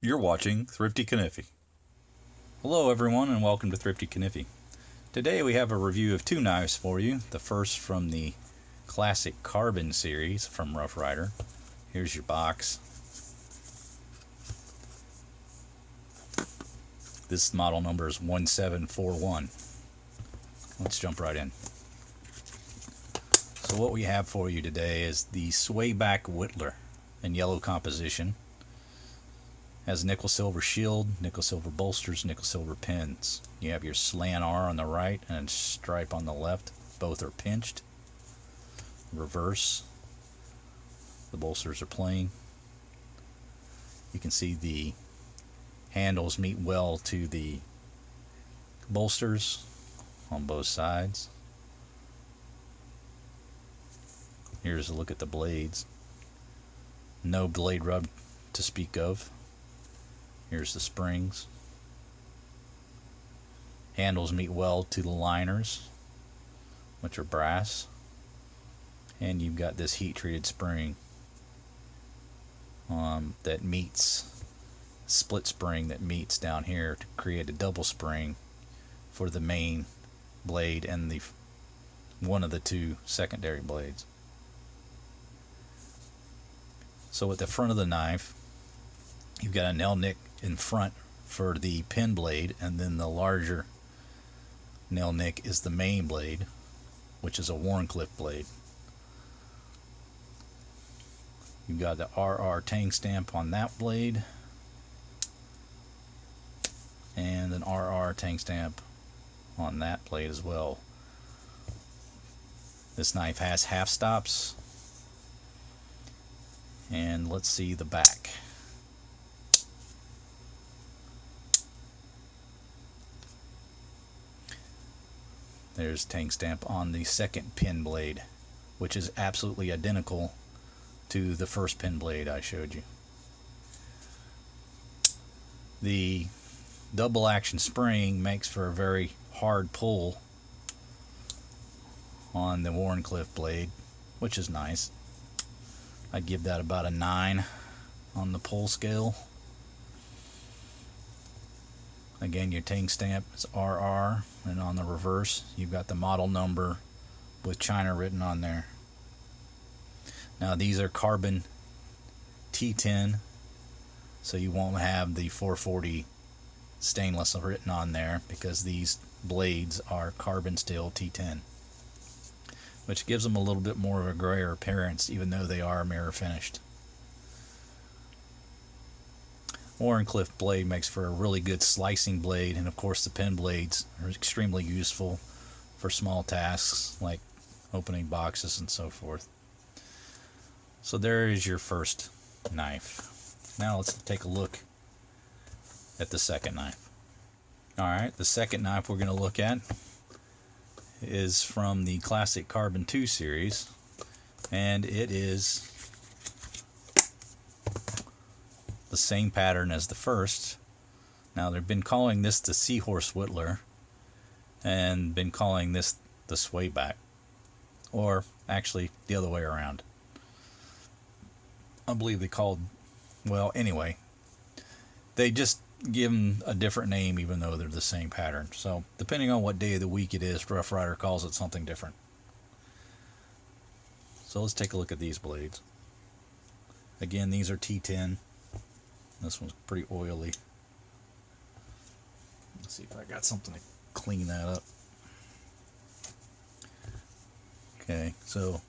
You're watching Thrifty Kaniffy. Hello everyone and welcome to Thrifty Kaniffy. Today we have a review of two knives for you. The first from the classic Carbon series from Rough Ryder. Here's your box. This model number is 1741. Let's jump right in. So what we have for you today is the Swayback Whittler in yellow composition. Has nickel silver shield, nickel silver bolsters, nickel silver pins. You have your slant R on the right and stripe on the left. Both are pinched. Reverse. The bolsters are plain. You can see the handles meet well to the bolsters on both sides. Here's a look at the blades. No blade rub to speak of. Here's the springs. Handles meet well to the liners, which are brass. And you've got this heat treated spring that meets, split spring that meets down here to create a double spring for the main blade and the one of the two secondary blades. So at the front of the knife, you've got a nail nick in front for the pin blade, and then the larger nail nick is the main blade, which is a Wharncliffe blade. You've got the RR tang stamp on that blade, and an RR tang stamp on that blade as well. This knife has half stops, and let's see the back. There's tang stamp on the second pin blade, which is absolutely identical to the first pin blade I showed you. The double action spring makes for a very hard pull on the Wharncliffe blade, which is nice. I'd give that about a 9 on the pull scale. Again, your tang stamp is RR, and on the reverse you've got the model number with China written on there. Now these are Carbon T10, so you won't have the 440 stainless written on there because these blades are carbon steel T10, which gives them a little bit more of a grayer appearance even though they are mirror finished. Wharncliffe blade makes for a really good slicing blade, and of course the pin blades are extremely useful for small tasks like opening boxes and so forth. So there is your first knife. Now let's take a look at the second knife. Alright, the second knife we're going to look at is from the classic Carbon 2 series, and it is the same pattern as the first. Now they've been calling this the Seahorse Whittler and been calling this the Swayback, or actually the other way around. I believe they called, well anyway, they just give them a different name even though they're the same pattern. So depending on what day of the week it is, Rough Ryder calls it something different. So let's take a look at these blades. Again, these are T10. This one's pretty oily. Let's see if I got something to clean that up. Okay, so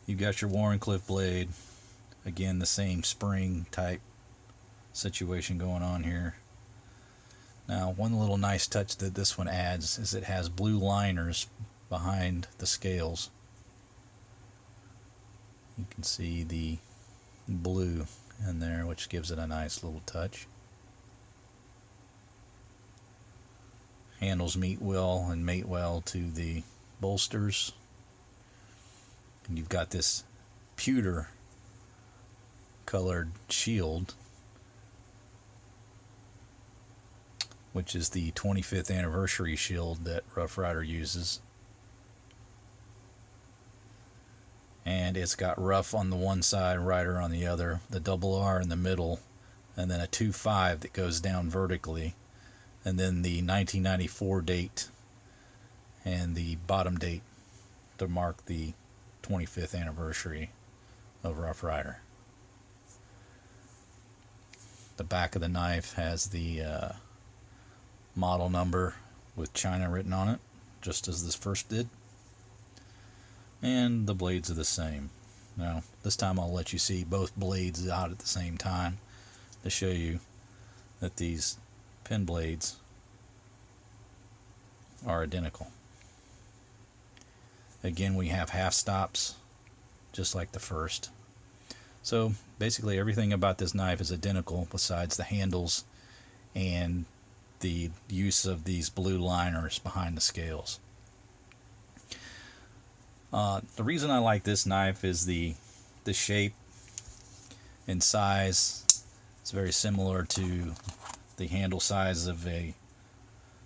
you've got your Wharncliffe blade. Again, the same spring type situation going on here. Now, one little nice touch that this one adds is it has blue liners behind the scales. You can see the blue in there, which gives it a nice little touch. Handles meet well and mate well to the bolsters. And you've got this pewter colored shield, which is the 25th anniversary shield that Rough Ryder uses. And it's got rough on the one side, Ryder on the other, the double R in the middle, and then a 2.5 that goes down vertically, and then the 1994 date and the bottom date to mark the 25th anniversary of Rough Ryder. The back of the knife has the model number with China written on it, just as this first did. And the blades are the same. Now, this time I'll let you see both blades out at the same time to show you that these pen blades are identical. Again, we have half stops, just like the first. So basically everything about this knife is identical besides the handles and the use of these blue liners behind the scales. The reason I like this knife is the shape and size. It's very similar to the handle size of a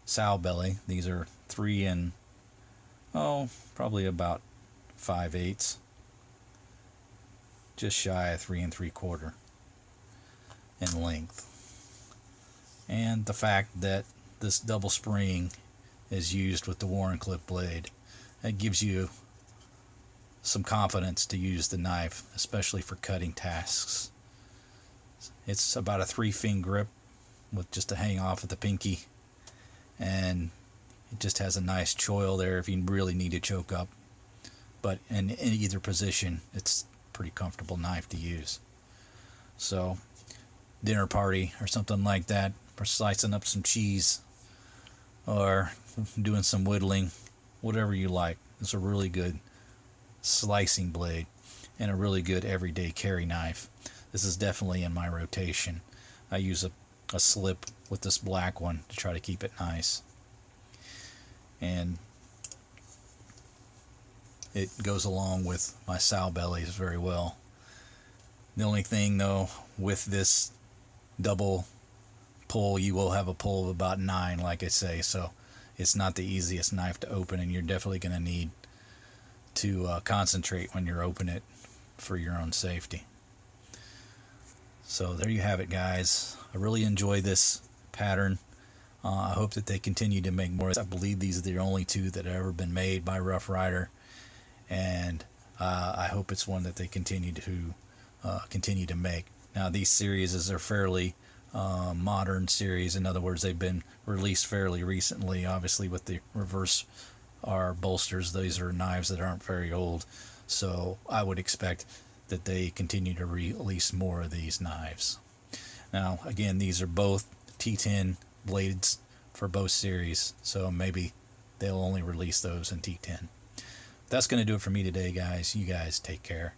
sow belly. These are 3 and probably about 5/8, just shy of 3 3/4 in length. And the fact that this double spring is used with the Warncliffe blade, that gives you some confidence to use the knife, especially for cutting tasks. It's about a 3-fin grip with just a hang off at the pinky, and it just has a nice choil there if you really need to choke up. But in either position, it's a pretty comfortable knife to use. So, dinner party or something like that, for slicing up some cheese or doing some whittling, whatever you like. It's a really good slicing blade and a really good everyday carry knife. This is definitely in my rotation. I use a slip with this black one to try to keep it nice, and it goes along with my sow bellies very well. The only thing though, with this double pull, you will have a pull of about 9, like I say, so it's not the easiest knife to open, and you're definitely going to need to concentrate when you're opening it for your own safety. So there you have it, guys. I really enjoy this pattern. I hope that they continue to make more. I believe these are the only 2 that have ever been made by Rough Ryder, and I hope it's one that they continue to make. Now, these series are fairly modern series. In other words, they've been released fairly recently. Obviously, with the reverse R bolsters, these are knives that aren't very old, so I would expect that they continue to release more of these knives. Now, again, these are both T10 blades for both series, so maybe they'll only release those in T10. That's going to do it for me today, guys. You guys take care.